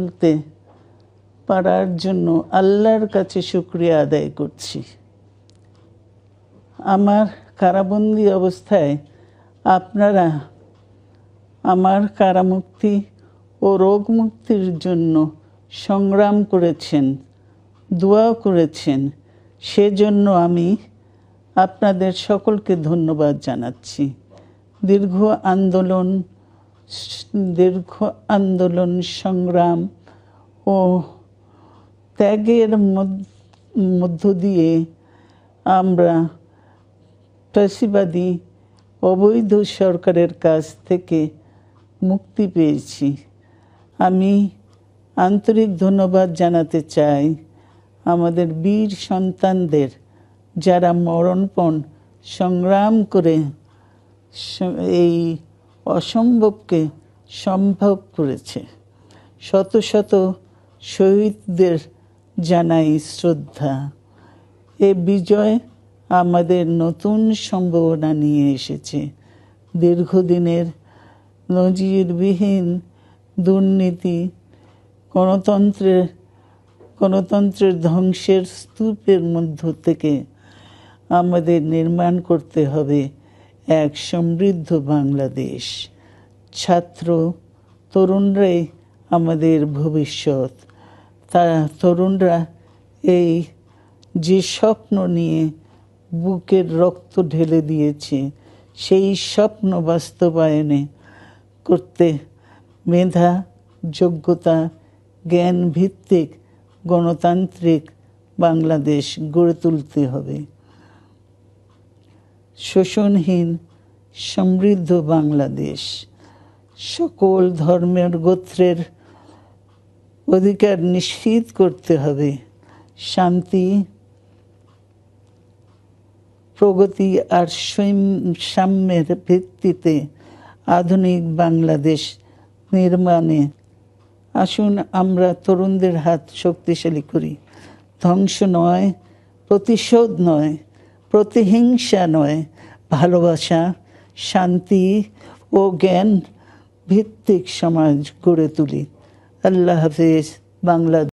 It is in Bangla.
তুলতে পারার জন্য আল্লাহর কাছে শুকরিয়া আদায় করছি। আমার কারাবন্দী অবস্থায় আপনারা আমার কারামুক্তি ও রোগ মুক্তির জন্য সংগ্রাম করেছেন, দোয়া করেছেন। সেজন্য আমি আপনাদের সকলকে ধন্যবাদ জানাচ্ছি। দীর্ঘ আন্দোলন সংগ্রাম ও ত্যাগের মধ্য দিয়ে আমরা ফ্যাসিবাদী অবৈধ সরকারের কাছ থেকে মুক্তি পেয়েছি। আমি আন্তরিক ধন্যবাদ জানাতে চাই আমাদের বীর সন্তানদের, যারা মরণপণ সংগ্রাম করে এই অসম্ভবকে সম্ভব করেছে। শত শত শহীদদের জানাই শ্রদ্ধা। এ বিজয় আমাদের নতুন সম্ভাবনা নিয়ে এসেছে। দীর্ঘদিনের নজিরবিহীন দুর্নীতি, গণতন্ত্রের ধ্বংসের স্তূপের মধ্য থেকে আমাদের নির্মাণ করতে হবে এক সমৃদ্ধ বাংলাদেশ। ছাত্র তরুণরাই আমাদের ভবিষ্যৎ। তরুণরা এই যে স্বপ্ন নিয়ে বুকের রক্ত ঢেলে দিয়েছে, সেই স্বপ্ন বাস্তবায়নে করতে মেধা, যোগ্যতা, জ্ঞান ভিত্তিক গণতান্ত্রিক বাংলাদেশ গড়ে তুলতে হবে। শোষণহীন সমৃদ্ধ বাংলাদেশ। সকল ধর্মের গোত্রের অধিকার নিশ্চিত করতে হবে। শান্তি, প্রগতি আর সাম্যের ভিত্তিতে আধুনিক বাংলাদেশ নির্মাণে আসুন আমরা তরুণদের হাত শক্তিশালী করি। ধ্বংস নয়, প্রতিশোধ নয়, প্রতিহিংসা নয়, ভালোবাসা, শান্তি ও জ্ঞান ভিত্তিক সমাজ গড়ে তুলি। আল্লাহ হাফেজ। বাংলাদেশ।